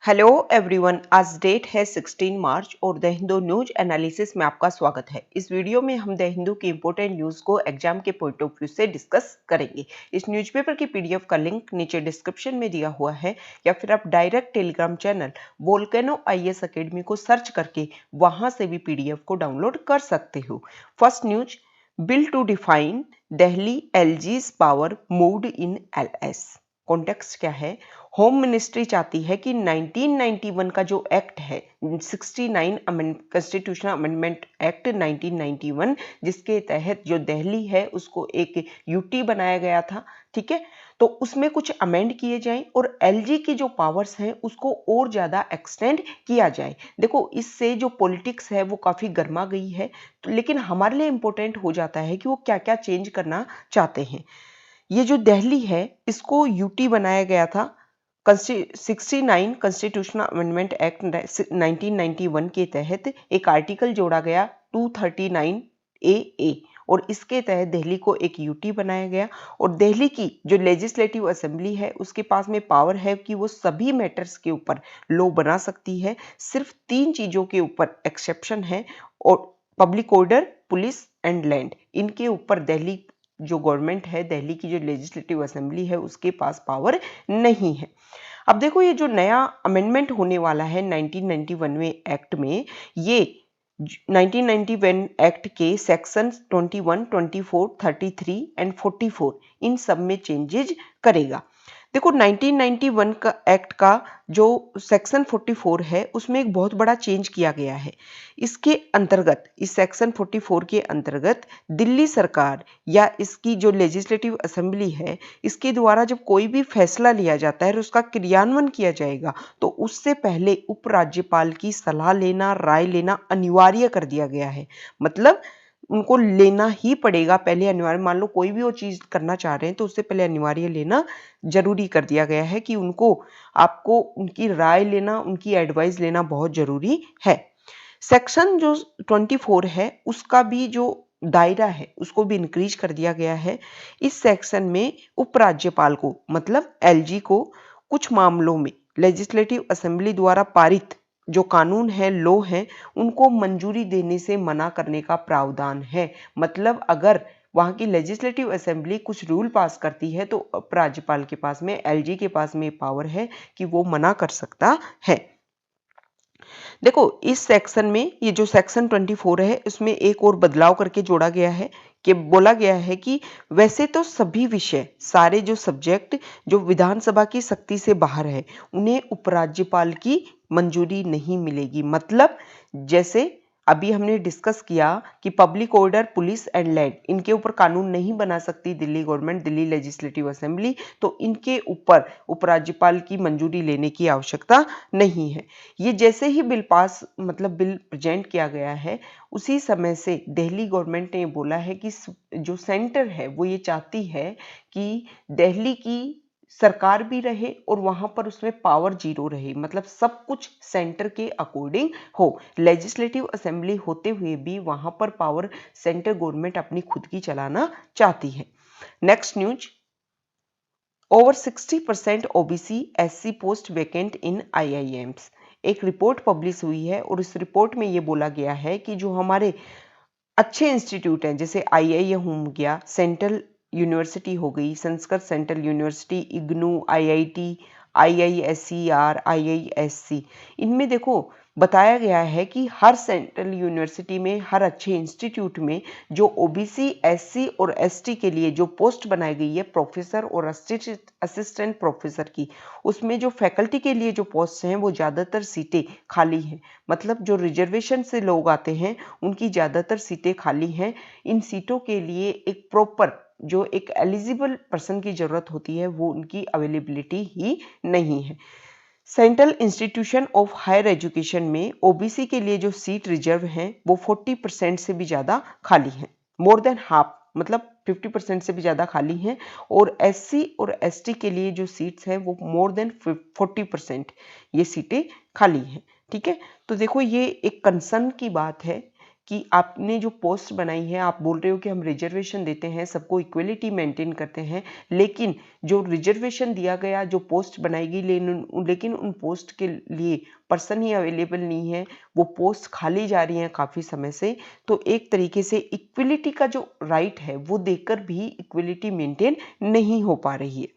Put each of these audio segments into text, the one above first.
Hello everyone, आज date है 16 मार्च और द हिंदू न्यूज एनालिसिस में आपका स्वागत है। इस वीडियो में हम द हिंदू की इंपॉर्टेंट न्यूज को एग्जाम के पॉइंट ऑफ व्यू से डिस्कस करेंगे। इस न्यूज़पेपर की पीडीएफ का लिंक नीचे डिस्क्रिप्शन में दिया हुआ है या फिर आप direct Telegram channel volcano IAS academy को सर्च करके वहां से भी पीडीएफ को डाउनलोड कर सकते हो। First news, bill to define Delhi LGs power moved in LS. Context क्या है? होम मिनिस्ट्री चाहती है कि 1991 का जो एक्ट है 69 कॉन्स्टिट्यूशनल अमेंडमेंट एक्ट 1991, जिसके तहत जो दिल्ली है उसको एक यूटी बनाया गया था, ठीक है, तो उसमें कुछ अमेंड किए जाएं और एलजी की जो पावर्स हैं उसको और ज्यादा एक्सटेंड किया जाए। देखो, इससे जो पॉलिटिक्स है वो काफी गर्मा गई है, तो लेकिन हमारे लिए इंपॉर्टेंट हो जाता है कि वो क्या क्या चेंज करना चाहते हैं। ये जो दिल्ली है इसको यूटी बनाया गया था 69 कॉन्स्टिट्यूशनल अमेंडमेंट एक्ट 1991 के तहत एक आर्टिकल जोड़ा गया 239 ए और इसके तहत दिल्ली को एक यूटी बनाया गया और दिल्ली की जो लेजिस्लेटिव असेंबली है उसके पास में पावर है कि वो सभी मैटर्स के ऊपर लॉ बना सकती है। सिर्फ 3 चीजों के ऊपर एक्सेप्शन है और public order, police and land. इनके ऊपर दिल्ली जो गवर्नमेंट है, दिल्ली की जो लेजिस्लेटिव असेंबली है उसके पास पावर नहीं है। अब देखो, ये जो नया अमेंडमेंट होने वाला है 1991 में एक्ट में, ये 1991 एक्ट के सेक्शन 21, 24, 33 एंड 44 इन सब में चेंजेज करेगा। देखो, 1991 का एक्ट का जो सेक्शन 44 है उसमें एक बहुत बड़ा चेंज किया गया है। इसके अंतर्गत, इस सेक्शन 44 के अंतर्गत दिल्ली सरकार या इसकी जो लेजिस्लेटिव असेंबली है इसके द्वारा जब कोई भी फैसला लिया जाता है और उसका क्रियान्वयन किया जाएगा तो उससे पहले उपराज्यपाल की सलाह लेना, राय लेना अनिवार्य कर दिया गया है। मतलब उनको लेना ही पड़ेगा पहले, अनिवार्य। मान लो कोई भी वो चीज करना चाह रहे हैं तो उससे पहले अनिवार्य लेना जरूरी कर दिया गया है कि आपको उनकी राय लेना, उनकी एडवाइस लेना बहुत जरूरी है। सेक्शन जो 24 है उसका भी जो दायरा है उसको भी इंक्रीज कर दिया गया है। इस सेक्शन में उपराज्यपाल को, मतलब एलजी को, कुछ मामलों में लेजिस्लेटिव असेंबली द्वारा पारित जो कानून है, लॉ है, उनको मंजूरी देने से मना करने का प्रावधान है। मतलब अगर वहां की लेजिस्लेटिव असेंबली कुछ रूल पास करती है तो उपराज्यपाल के पास में, एलजी के पास में पावर है कि वो मना कर सकता है। देखो, इस सेक्शन में ये जो सेक्शन 24 है उसमें एक और बदलाव करके जोड़ा गया है कि बोला गया है कि वैसे तो सभी विषय, सारे जो सब्जेक्ट जो विधानसभा की शक्ति से बाहर है उन्हें उपराज्यपाल की मंजूरी नहीं मिलेगी। मतलब जैसे अभी हमने डिस्कस किया कि public order, police and land, इनके ऊपर कानून नहीं बना सकती Delhi government, Delhi legislative assembly, तो इनके ऊपर उपराज्यपाल की मंजूरी लेने की आवश्यकता नहीं है। ये जैसे ही बिल पास, मतलब बिल प्रेजेंट किया गया है, उसी समय से दिल्ली गवर्नमेंट ने बोला है कि जो सेंटर है वो ये चाहती है कि दिल्ली की सरकार भी रहे और वहां पर उसमें पावर जीरो रहे, मतलब सब कुछ सेंटर के अकॉर्डिंग हो। लेजिस्लेटिव असेंबली होते हुए भी वहां पर पावर सेंटर गवर्नमेंट अपनी खुद की चलाना चाहती है। Next news, over 60% OBC SC post vacant in IIMs. एक रिपोर्ट पब्लिश हुई है और इस रिपोर्ट में ये बोला गया है कि जो हमारे अच्छे इंस्टीट्यूट हैं, जैसे आईआईएम हो गया, सेंट्रल यूनिवर्सिटी हो गई, Sanskrit central university, IGNOU, IIT, IISER, IISc, इनमें देखो बताया गया है कि हर सेंट्रल यूनिवर्सिटी में, हर अच्छे इंस्टीट्यूट में जो ओबीसी, एससी और एसटी के लिए जो पोस्ट बनाई गई है प्रोफेसर और असिस्टेंट प्रोफेसर की, उसमें जो फैकल्टी के लिए जो पोस्ट हैं वो ज़्यादातर सीटें खाली हैं। मतलब जो रिजर्वेशन से लोग आते हैं उनकी ज़्यादातर सीटें खाली हैं। इन सीटों के लिए एक प्रॉपर जो एक एलिजिबल पर्सन की ज़रूरत होती है वो उनकी अवेलेबिलिटी ही नहीं है। Central institution of higher education में ओबीसी के लिए जो सीट रिजर्व हैं वो 40% से भी ज़्यादा खाली हैं, मोर देन हाफ, मतलब 50% से भी ज़्यादा खाली हैं। और एससी और एसटी के लिए जो सीट्स हैं वो मोर देन 40% ये सीटें खाली हैं। ठीक है, तो देखो ये एक कंसर्न की बात है कि आपने जो पोस्ट बनाई है, आप बोल रहे हो कि हम रिजर्वेशन देते हैं, सबको इक्वलिटी मेंटेन करते हैं, लेकिन जो रिजर्वेशन दिया गया, जो पोस्ट बनाई गई, लेकिन उन पोस्ट के लिए पर्सन ही अवेलेबल नहीं है, वो पोस्ट खाली जा रही हैं काफ़ी समय से। तो एक तरीके से इक्वलिटी का जो राइट है वो देकर भी इक्वलिटी मेंटेन नहीं हो पा रही है।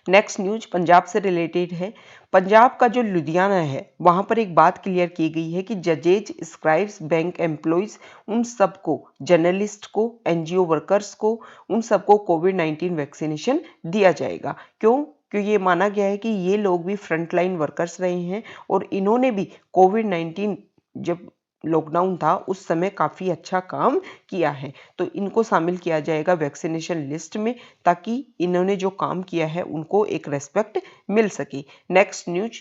नेक्स्ट न्यूज पंजाब से रिलेटेड है। पंजाब का जो लुधियाना है वहां पर एक बात क्लियर की गई है कि जजेज, स्क्राइब्स, बैंक एम्प्लॉयज, उन सबको, जर्नलिस्ट को, एनजीओ वर्कर्स को, उन सबको कोविड-19 वैक्सीनेशन दिया जाएगा। क्यों ये माना गया है कि ये लोग भी फ्रंटलाइन वर्कर्स रहे हैं और इन्होंने भी कोविड-19 जब लॉकडाउन था उस समय काफ़ी अच्छा काम किया है, तो इनको शामिल किया जाएगा वैक्सीनेशन लिस्ट में, ताकि इन्होंने जो काम किया है उनको एक रेस्पेक्ट मिल सके। नेक्स्ट न्यूज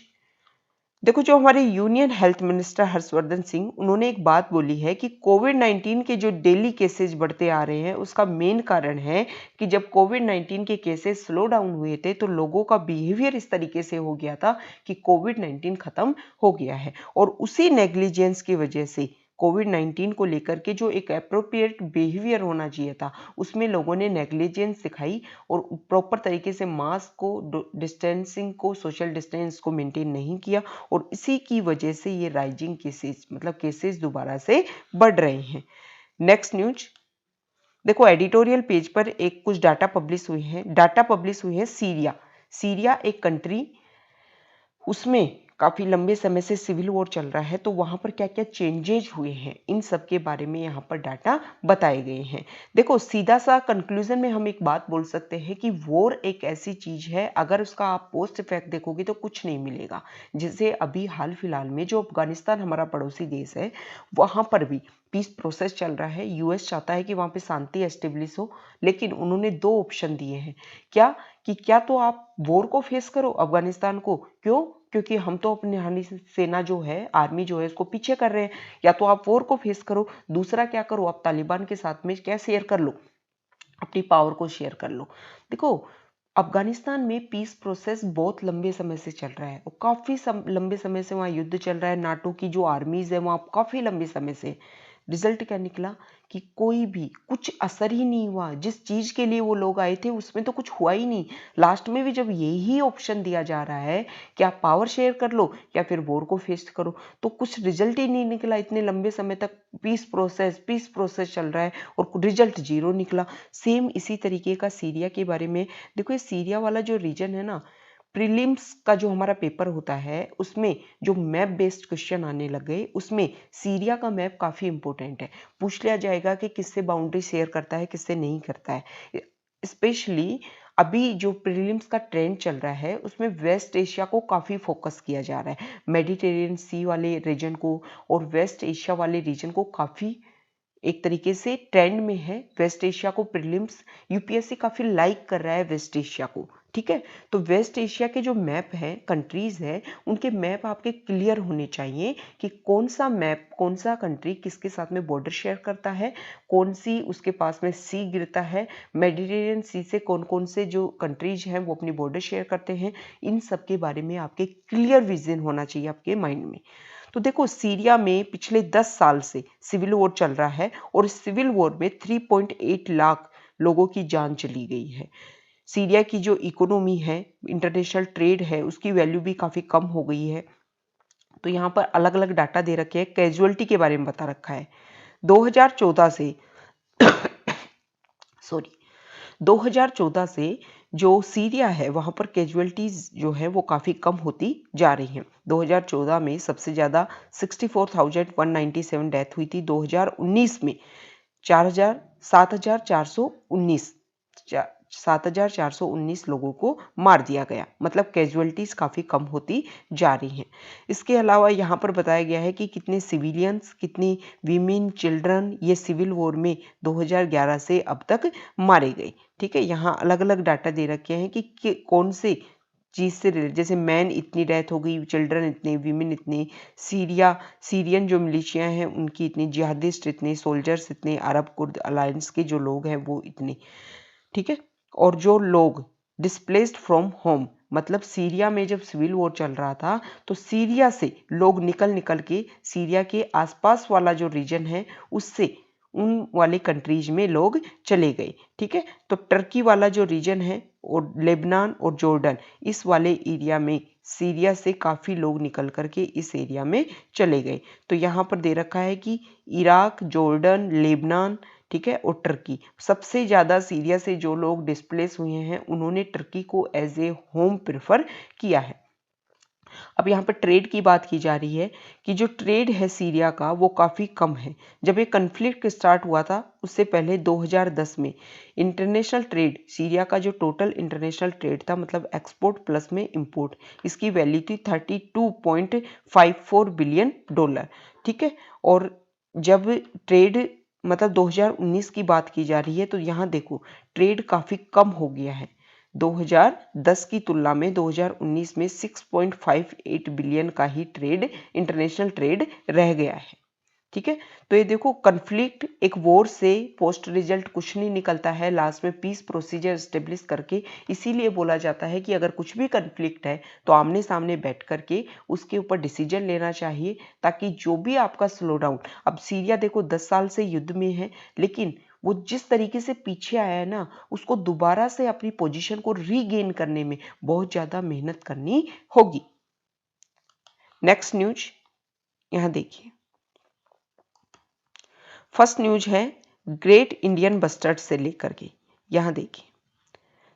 देखो, जो हमारे union health minister Harshvardhan Singh, उन्होंने एक बात बोली है कि कोविड-19 के जो डेली केसेस बढ़ते आ रहे हैं उसका मेन कारण है कि जब कोविड-19 के केसेस स्लो डाउन हुए थे तो लोगों का बिहेवियर इस तरीके से हो गया था कि कोविड-19 खत्म हो गया है, और उसी नेग्लिजेंस की वजह से कोविड-19 को लेकर के जो एक एप्रोप्रिएट बिहेवियर होना चाहिए था उसमें लोगों ने नेग्लिजेंस दिखाई और प्रॉपर तरीके से मास्क को, डिस्टेंसिंग को, सोशल डिस्टेंस को मेंटेन नहीं किया, और इसी की वजह से ये राइजिंग केसेस, मतलब केसेस दोबारा से बढ़ रहे हैं। नेक्स्ट न्यूज देखो, एडिटोरियल पेज पर एक कुछ डाटा पब्लिश हुए हैं। डाटा पब्लिश हुए हैं सीरिया एक कंट्री, उसमें काफी लंबे समय से सिविल वॉर चल रहा है, तो वहां पर क्या क्या चेंजेज हुए हैं इन सब के बारे में यहाँ पर डाटा बताए गए हैं। देखो, सीधा सा कंक्लूजन में हम एक बात बोल सकते हैं कि वॉर एक ऐसी चीज है, अगर उसका आप पोस्ट इफेक्ट देखोगे तो कुछ नहीं मिलेगा। जैसे अभी हाल फिलहाल में जो अफगानिस्तान हमारा पड़ोसी देश है, वहां पर भी पीस प्रोसेस चल रहा है। यूएस चाहता है कि वहां पे शांति एस्टेब्लिश हो, लेकिन उन्होंने दो ऑप्शन दिए हैं। क्या तो आप वॉर को फेस करो अफगानिस्तान को, क्योंकि हम तो अपनी हानि सेना जो है, आर्मी जो है, उसको पीछे कर रहे हैं। या तो आप वॉर को फेस करो, दूसरा क्या करो, आप तालिबान के साथ में क्या शेयर कर लो, अपनी पावर को शेयर कर लो। देखो, अफगानिस्तान में पीस प्रोसेस बहुत लंबे समय से चल रहा है और काफी लंबे समय से वहां युद्ध चल रहा है। नाटो की जो आर्मीज है वहां काफी लंबे समय से, रिजल्ट क्या निकला कि कोई भी कुछ असर ही नहीं हुआ। जिस चीज के लिए वो लोग आए थे उसमें तो कुछ हुआ ही नहीं। लास्ट में भी जब यही ऑप्शन दिया जा रहा है कि आप पावर शेयर कर लो या फिर वॉर को फेस करो, तो कुछ रिजल्ट ही नहीं निकला। इतने लंबे समय तक पीस प्रोसेस चल रहा है और रिजल्ट जीरो निकला। सेम इसी तरीके का सीरिया के बारे में देखो। ये सीरिया वाला जो रीजन है ना, प्रीलिम्स का जो हमारा पेपर होता है उसमें जो मैप बेस्ड क्वेश्चन आने लग गए, उसमें सीरिया का मैप काफी इंपॉर्टेंट है। पूछ लिया जाएगा कि किससे बाउंड्री शेयर करता है, किससे नहीं करता है। स्पेशली अभी जो प्रीलिम्स का ट्रेंड चल रहा है उसमें वेस्ट एशिया को काफी फोकस किया जा रहा है। मेडिटेरियन सी वाले रीजन को और वेस्ट एशिया वाले रीजन को काफी एक तरीके से ट्रेंड में है। वेस्ट एशिया को प्रीलिम्स यूपीएससी काफी लाइक कर रहा है वेस्ट एशिया को, ठीक है। तो वेस्ट एशिया के जो मैप हैं, कंट्रीज हैं, उनके मैप आपके क्लियर होने चाहिए कि कौन सा मैप, कौन सा कंट्री किसके साथ में बॉर्डर शेयर करता है, कौन सी उसके पास में सी गिरता है, मेडिटेरियन सी से कौन कौन से जो कंट्रीज हैं वो अपनी बॉर्डर शेयर करते हैं। इन सब के बारे में आपके क्लियर विजन होना चाहिए आपके माइंड में। तो देखो, सीरिया में पिछले 10 साल से सिविल वॉर चल रहा है और इस सिविल वॉर में 3.8 लाख लोगों की जान चली गई है। सीरिया की जो इकोनॉमी है, इंटरनेशनल ट्रेड है, उसकी वैल्यू भी काफी कम हो गई है। तो यहाँ पर अलग अलग डाटा दे रखे हैं, कैजुअलिटी के बारे में बता रखा है। 2014 से सॉरी 2014 से जो सीरिया है वहां पर कैजुअलिटीज जो है वो काफी कम होती जा रही हैं। 2014 में सबसे ज्यादा 64,197 डेथ हुई थी। 2019 में 7,419 लोगों को मार दिया गया, मतलब कैजुअलिटीज काफी कम होती जा रही हैं। इसके अलावा यहाँ पर बताया गया है कि कितने सिविलियंस, कितनी वीमेन, चिल्ड्रन ये सिविल वॉर में 2011 से अब तक मारे गए, ठीक है। यहाँ अलग अलग डाटा दे रखे हैं कि कौन से चीज से रिलेटेड, जैसे मैन इतनी डेथ हो गई, चिल्ड्रन इतने, वीमेन इतने, सीरियन जो मिलिशिया हैं उनकी इतनी, जिहादिस्ट इतने, सोल्जर्स इतने, अरब कुर्द अलायंस के जो लोग हैं वो इतने, ठीक है। और जो लोग डिस्प्लेस्ड फ्रॉम होम, मतलब सीरिया में जब सिविल वॉर चल रहा था तो सीरिया से लोग निकल के सीरिया के आसपास वाला जो रीजन है उससे उन वाले कंट्रीज में लोग चले गए। ठीक है, तो टर्की वाला जो रीजन है और लेबनान और जॉर्डन, इस वाले एरिया में सीरिया से काफ़ी लोग निकल करके इस एरिया में चले गए। तो यहाँ पर दे रखा है कि इराक, जॉर्डन, लेबनान, ठीक है, और टर्की, सबसे ज़्यादा सीरिया से जो लोग डिस्प्लेस हुए हैं उन्होंने टर्की को एज ए होम प्रेफर किया है। अब यहाँ पर ट्रेड की बात की जा रही है कि जो ट्रेड है सीरिया का वो काफ़ी कम है। जब ये कन्फ्लिक्ट स्टार्ट हुआ था उससे पहले 2010 में इंटरनेशनल ट्रेड, सीरिया का जो टोटल इंटरनेशनल ट्रेड था, मतलब एक्सपोर्ट प्लस में इंपोर्ट, इसकी वैल्यू थी 32.54 बिलियन डॉलर। ठीक है, और जब ट्रेड मतलब 2019 की बात की जा रही है तो यहाँ देखो ट्रेड काफ़ी कम हो गया है। 2010 की तुलना में 2019 में 6.58 बिलियन का ही ट्रेड, इंटरनेशनल ट्रेड रह गया है। ठीक है, तो ये देखो कन्फ्लिक्ट, एक वॉर से पोस्ट रिजल्ट कुछ नहीं निकलता है, लास्ट में पीस प्रोसीजर स्टेब्लिश करके, इसीलिए बोला जाता है कि अगर कुछ भी कन्फ्लिक्ट है तो आमने सामने बैठ करके उसके ऊपर डिसीजन लेना चाहिए, ताकि जो भी आपका स्लो डाउन, अब सीरिया देखो 10 साल से युद्ध में है, लेकिन वो जिस तरीके से पीछे आया है ना, उसको दोबारा से अपनी पोजीशन को रीगेन करने में बहुत ज़्यादा मेहनत करनी होगी। नेक्स्ट न्यूज यहाँ देखिए, फर्स्ट न्यूज है ग्रेट इंडियन बस्टर्ड से लेकर के। यहाँ देखिए,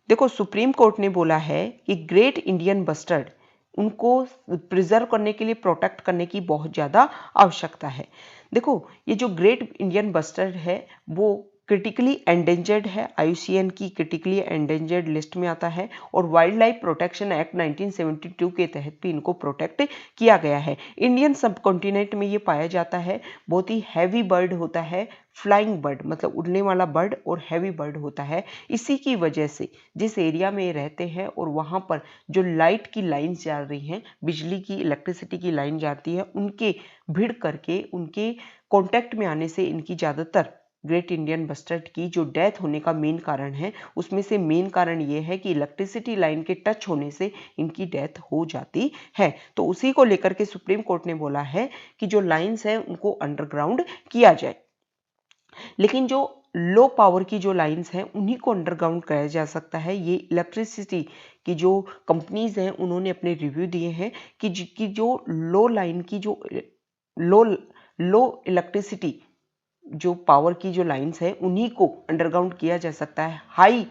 देखो सुप्रीम कोर्ट ने बोला है कि ग्रेट इंडियन बस्टर्ड उनको प्रिजर्व करने के लिए, प्रोटेक्ट करने की बहुत ज़्यादा आवश्यकता है। देखो ये जो ग्रेट इंडियन बस्टर्ड है वो क्रिटिकली एंडेंजर्ड है, IUCN की क्रिटिकली एंडेंजर्ड लिस्ट में आता है, और वाइल्ड लाइफ प्रोटेक्शन एक्ट 1972 के तहत भी इनको प्रोटेक्ट किया गया है। इंडियन सब कॉन्टिनेंट में ये पाया जाता है, बहुत ही हैवी बर्ड होता है, फ्लाइंग बर्ड मतलब उड़ने वाला बर्ड, और हैवी बर्ड होता है। इसी की वजह से जिस एरिया में रहते हैं और वहाँ पर जो लाइट की लाइन्स जा रही हैं, बिजली की, इलेक्ट्रिसिटी की लाइन जाती है, उनके भिड़ करके उनके कॉन्टैक्ट में आने से इनकी ज़्यादातर ग्रेट इंडियन बस्टर्ड की जो डेथ होने का मेन कारण है, उसमें से मेन कारण ये है कि इलेक्ट्रिसिटी लाइन के टच होने से इनकी डेथ हो जाती है। तो उसी को लेकर के सुप्रीम कोर्ट ने बोला है कि जो लाइन्स हैं उनको अंडरग्राउंड किया जाए, लेकिन जो लो पावर की जो लाइंस हैं उन्हीं को अंडरग्राउंड कराया जा सकता है। ये इलेक्ट्रिसिटी की जो कंपनीज हैं उन्होंने अपने रिव्यू दिए हैं कि जो लो लाइन की जो लो इलेक्ट्रिसिटी जो पावर की जो लाइंस हैं उन्हीं को अंडरग्राउंड किया जा सकता है। हाई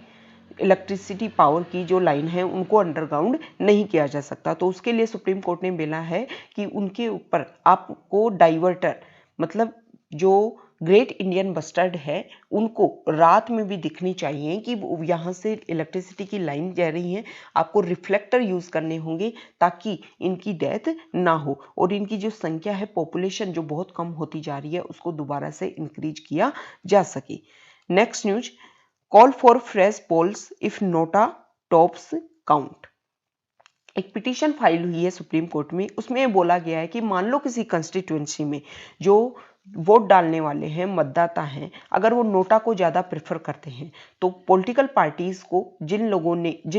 इलेक्ट्रिसिटी पावर की जो लाइन है उनको अंडरग्राउंड नहीं किया जा सकता। तो उसके लिए सुप्रीम कोर्ट ने बोला है कि उनके ऊपर आपको डाइवर्टर, मतलब जो ग्रेट इंडियन बस्टर्ड है उनको रात में भी दिखनी चाहिए कि यहाँ से इलेक्ट्रिसिटी की लाइन जा रही है, आपको रिफ्लेक्टर यूज करने होंगे ताकि इनकी डेथ ना हो, और इनकी जो संख्या है, पॉपुलेशन जो बहुत कम होती जा रही है, उसको दोबारा से इंक्रीज किया जा सके। Next news, call for fresh polls if NOTA tops count. एक पिटीशन फाइल हुई है सुप्रीम कोर्ट में, उसमें बोला गया है कि मान लो किसी कंस्टिट्यूएंसी में जो वोट डालने वाले हैं, मतदाता हैं, अगर वो नोटा को ज़्यादा प्रेफर करते हैं तो पॉलिटिकल पार्टीज़ को, जिन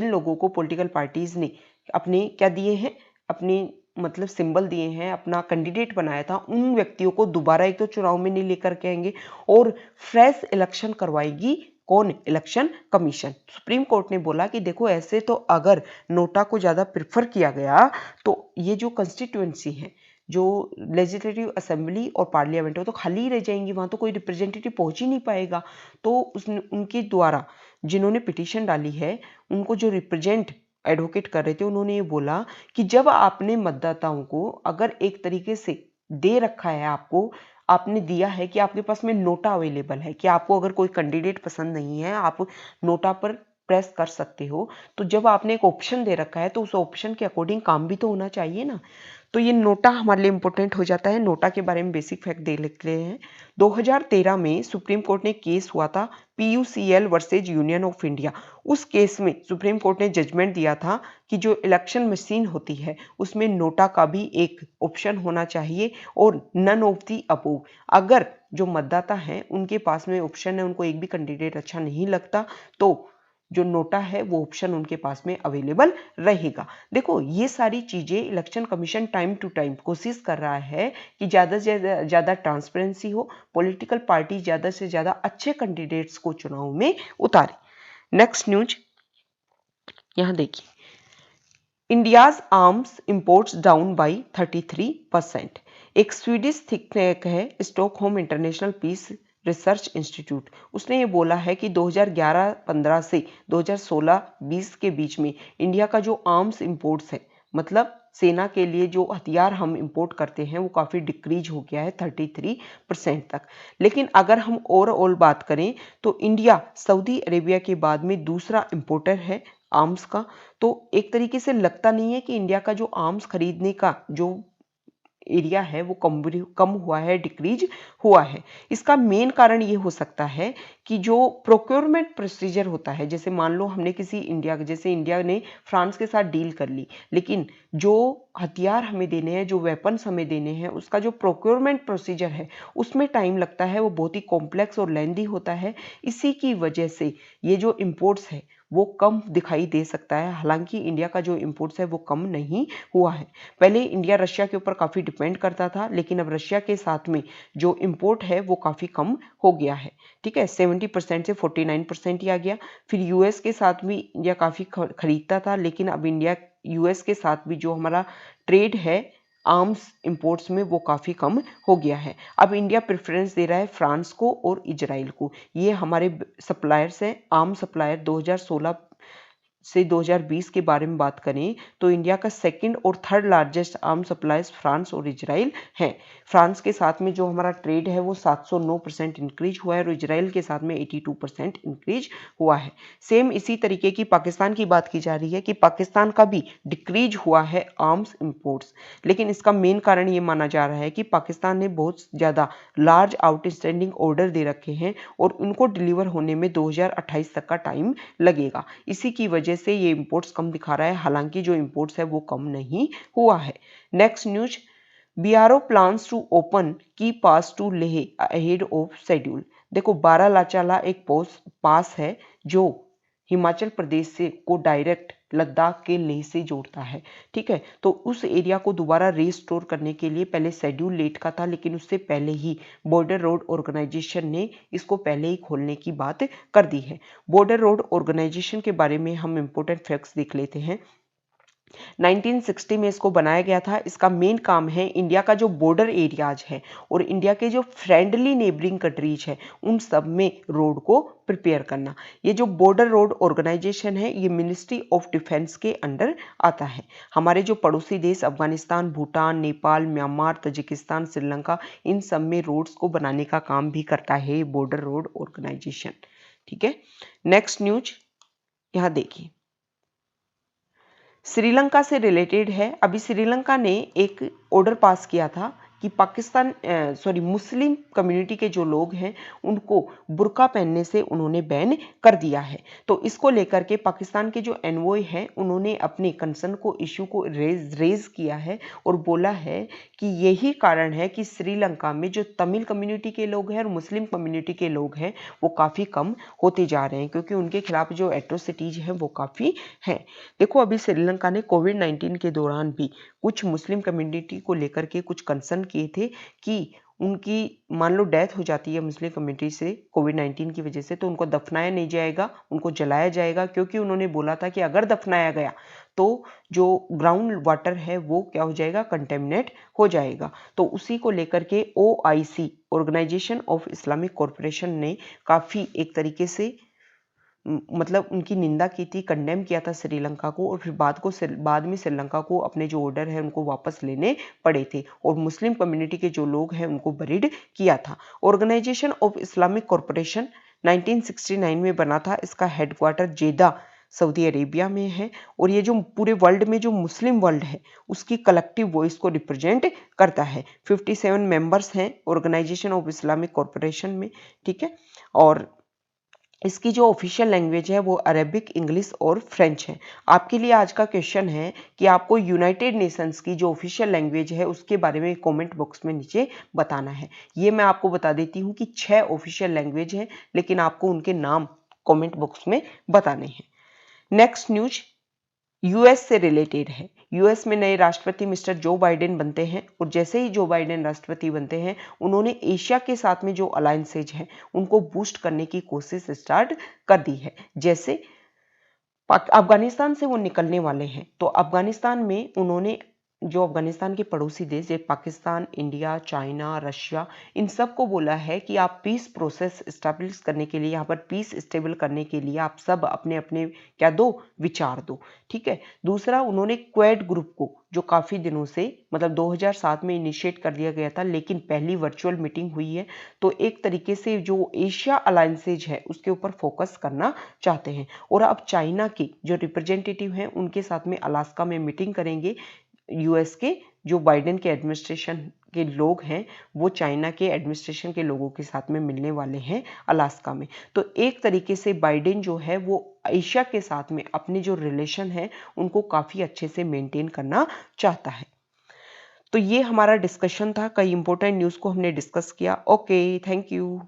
लोगों को पॉलिटिकल पार्टीज़ ने अपने क्या दिए हैं, अपने मतलब सिंबल दिए हैं, अपना कैंडिडेट बनाया था, उन व्यक्तियों को दोबारा एक तो चुनाव में नहीं लेकर के आएंगे और फ्रेश इलेक्शन करवाएगी कौन? Election commission. सुप्रीम कोर्ट ने बोला कि देखो ऐसे तो अगर नोटा को ज़्यादा प्रेफर किया गया तो ये जो कंस्टिट्यूएंसी है, जो लेजिस्लेटिव असेंबली और पार्लियामेंट हो, तो खाली रह जाएंगी, वहाँ तो कोई रिप्रेजेंटेटिव पहुंच ही नहीं पाएगा। तो उनके द्वारा जिन्होंने पिटीशन डाली है, उनको जो रिप्रेजेंट एडवोकेट कर रहे थे, उन्होंने ये बोला कि जब आपने मतदाताओं को अगर एक तरीके से दे रखा है, आपने दिया है कि आपके पास में नोटा अवेलेबल है, कि आपको अगर कोई कैंडिडेट पसंद नहीं है आप नोटा पर प्रेस कर सकते हो, तो जब आपने एक ऑप्शन दे रखा है तो उस ऑप्शन के अकॉर्डिंग काम भी तो होना चाहिए ना। तो ये नोटा हमारे लिए इंपॉर्टेंट हो जाता है। नोटा के बारे में बेसिक फैक्ट देख लेते हैं। 2013 में सुप्रीम कोर्ट ने केस हुआ था PUCL versus union of India. उस केस में सुप्रीम कोर्ट ने जजमेंट दिया था कि जो इलेक्शन मशीन होती है उसमें नोटा का भी एक ऑप्शन होना चाहिए और नन ऑफ दी अबोव। अगर जो मतदाता हैं उनके पास में ऑप्शन है, उनको एक भी कैंडिडेट अच्छा नहीं लगता, तो जो नोटा है वो ऑप्शन उनके पास में अवेलेबल रहेगा। देखो ये सारी चीजें election commission time to time कोशिश कर रहा है कि ज्यादा से ज्यादा ट्रांसपेरेंसी हो, पॉलिटिकल पार्टी ज्यादा से ज्यादा अच्छे कैंडिडेट्स को चुनाव में उतारे। नेक्स्ट न्यूज यहां देखिए, India's arms imports down by 33%। एक स्वीडिश थिंक टैंक है Stockholm International Peace Research Institute, उसने ये बोला है कि 2011-15 से 2016-20 के बीच में इंडिया का जो आर्म्स इंपोर्ट्स है, मतलब सेना के लिए जो हथियार हम इंपोर्ट करते हैं, वो काफ़ी डिक्रीज हो गया है 33% तक। लेकिन अगर हम ओवरऑल बात करें तो इंडिया सऊदी अरेबिया के बाद में दूसरा इंपोर्टर है आर्म्स का। तो एक तरीके से लगता नहीं है कि इंडिया का जो आर्म्स खरीदने का जो एरिया है वो कम हुआ है, डिक्रीज हुआ है। इसका मेन कारण ये हो सकता है कि जो प्रोक्योरमेंट प्रोसीजर होता है, जैसे मान लो हमने जैसे इंडिया ने फ्रांस के साथ डील कर ली, लेकिन जो हथियार हमें देने हैं, जो वेपन्स हमें देने हैं, उसका जो प्रोक्योरमेंट प्रोसीजर है उसमें टाइम लगता है, वो बहुत ही कॉम्प्लेक्स और लेंदी होता है। इसी की वजह से ये जो इम्पोर्ट्स है वो कम दिखाई दे सकता है। हालांकि इंडिया का जो इम्पोर्ट्स है वो कम नहीं हुआ है। पहले इंडिया रशिया के ऊपर काफ़ी डिपेंड करता था, लेकिन अब रशिया के साथ में जो इम्पोर्ट है वो काफ़ी कम हो गया है। ठीक है, 70% से 49% ही आ गया। फिर यूएस के साथ भी इंडिया काफ़ी खरीदता था, लेकिन अब इंडिया यूएस के साथ भी जो हमारा ट्रेड है आर्म्स इंपोर्ट्स में वो काफ़ी कम हो गया है। अब इंडिया प्रेफरेंस दे रहा है फ्रांस को और इजराइल को। ये हमारे सप्लायर्स हैं, आर्म सप्लायर। 2016 से 2020 के बारे में बात करें तो इंडिया का सेकंड और third largest arm suppliers France और इजराइल हैं। फ्रांस के साथ में जो हमारा ट्रेड है वो 709% इंक्रीज हुआ है और इजराइल के साथ में 82% इंक्रीज हुआ है। सेम इसी तरीके की पाकिस्तान की बात की जा रही है कि पाकिस्तान का भी डिक्रीज हुआ है आर्म्स इंपोर्ट्स, लेकिन इसका मेन कारण ये माना जा रहा है कि पाकिस्तान ने बहुत ज़्यादा लार्ज आउटस्टैंडिंग ऑर्डर दे रखे हैं और उनको डिलीवर होने में 2028 तक का टाइम लगेगा। इसी की वजह से ये इंपोर्ट्स कम दिखा रहा है, हालांकि जो इंपोर्ट्स है वो कम नहीं हुआ है। Next news, BRO plans to open key pass to Leh ahead of schedule. देखो बारालाचाला एक पास है जो हिमाचल प्रदेश से को डायरेक्ट लद्दाख के लेह से जोड़ता है। ठीक है, तो उस एरिया को दोबारा रिस्टोर करने के लिए पहले शेड्यूल लेट का था, लेकिन उससे पहले ही बॉर्डर रोड ऑर्गेनाइजेशन ने इसको पहले ही खोलने की बात कर दी है। बॉर्डर रोड ऑर्गेनाइजेशन के बारे में हम इंपॉर्टेंट फैक्ट्स देख लेते हैं। 1960 में इसको बनाया गया था। इसका मेन काम है इंडिया का जो बॉर्डर एरियाज है और इंडिया के जो फ्रेंडली नेबरिंग कंट्रीज है उन सब में रोड को प्रिपेयर करना। ये जो बॉर्डर रोड ऑर्गेनाइजेशन है ये मिनिस्ट्री ऑफ डिफेंस के अंडर आता है। हमारे जो पड़ोसी देश अफगानिस्तान, भूटान, नेपाल, म्यांमार, तजिकिस्तान, श्रीलंका, इन सब में रोड्स को बनाने का काम भी करता है ये बॉर्डर रोड ऑर्गेनाइजेशन। ठीक है, नेक्स्ट न्यूज यहां देखिए, श्रीलंका से रिलेटेड है। अभी श्रीलंका ने एक ऑर्डर पास किया था कि मुस्लिम कम्युनिटी के जो लोग हैं उनको बुर्का पहनने से उन्होंने बैन कर दिया है। तो इसको लेकर के पाकिस्तान के जो एनवॉय हैं उन्होंने अपने कंसर्न को इश्यू को रेज किया है और बोला है कि यही कारण है कि श्रीलंका में जो तमिल कम्युनिटी के लोग हैं और मुस्लिम कम्युनिटी के लोग हैं वो काफ़ी कम होते जा रहे हैं, क्योंकि उनके खिलाफ जो एट्रोसिटीज हैं वो काफ़ी हैं। देखो अभी श्रीलंका ने कोविड-19 के दौरान भी कुछ मुस्लिम कम्युनिटी को लेकर के कुछ कंसर्न किए थे कि उनकी मान लो डेथ हो जाती है मुस्लिम कम्युनिटी से कोविड-19 की वजह से, तो उनको दफनाया नहीं जाएगा, उनको जलाया जाएगा, क्योंकि उन्होंने बोला था कि अगर दफनाया गया तो जो ग्राउंड वाटर है वो क्या हो जाएगा, कंटेमिनेट हो जाएगा। तो उसी को लेकर के OIC organisation of Islamic corporation ने काफ़ी एक तरीके से मतलब उनकी निंदा की थी, कंडेम किया था श्रीलंका को, और फिर बाद में श्रीलंका को अपने जो ऑर्डर है उनको वापस लेने पड़े थे और मुस्लिम कम्युनिटी के जो लोग हैं उनको बरीड किया था। ऑर्गेनाइजेशन ऑफ इस्लामिक कॉरपोरेशन 1969 में बना था। इसका हेडक्वार्टर जेदा सऊदी अरेबिया में है और ये जो पूरे वर्ल्ड में जो मुस्लिम वर्ल्ड है उसकी कलेक्टिव वॉइस को रिप्रेजेंट करता है। 57 मेंबर्स हैं ऑर्गेनाइजेशन ऑफ इस्लामिक कॉरपोरेशन में। ठीक है, और इसकी जो ऑफिशियल लैंग्वेज है वो अरेबिक, इंग्लिश और फ्रेंच है। आपके लिए आज का क्वेश्चन है कि आपको यूनाइटेड नेशंस की जो ऑफिशियल लैंग्वेज है उसके बारे में कमेंट बॉक्स में नीचे बताना है। ये मैं आपको बता देती हूँ कि 6 ऑफिशियल लैंग्वेज है, लेकिन आपको उनके नाम कमेंट बॉक्स में बताने हैं। नेक्स्ट न्यूज यूएस से रिलेटेड है। यूएस में नए राष्ट्रपति मिस्टर जो बाइडेन बनते हैं और जैसे ही जो बाइडेन राष्ट्रपति बनते हैं उन्होंने एशिया के साथ में जो अलायंसेज हैं उनको बूस्ट करने की कोशिश स्टार्ट कर दी है। जैसे अफगानिस्तान से वो निकलने वाले हैं तो अफगानिस्तान में उन्होंने जो अफगानिस्तान के पड़ोसी देश जैसे पाकिस्तान, इंडिया, चाइना, रशिया, इन सब को बोला है कि आप पीस प्रोसेस स्टैब्लिश करने के लिए, यहाँ पर पीस स्टेबल करने के लिए आप सब अपने अपने क्या दो, विचार दो। ठीक है। दूसरा, उन्होंने क्वेड ग्रुप को, जो काफी दिनों से मतलब 2007 में इनिशिएट कर दिया गया था लेकिन पहली वर्चुअल मीटिंग हुई है, तो एक तरीके से जो एशिया अलायंसेज है उसके ऊपर फोकस करना चाहते हैं। और अब चाइना के जो रिप्रेजेंटेटिव हैं उनके साथ में अलास्का में मीटिंग करेंगे। यूएस के जो बाइडेन के एडमिनिस्ट्रेशन के लोग हैं वो चाइना के एडमिनिस्ट्रेशन के लोगों के साथ में मिलने वाले हैं अलास्का में। तो एक तरीके से बाइडेन जो है वो एशिया के साथ में अपने जो रिलेशन है उनको काफी अच्छे से मेंटेन करना चाहता है। तो ये हमारा डिस्कशन था, कई इंपॉर्टेंट न्यूज़ को हमने डिस्कस किया। Okay, thank you.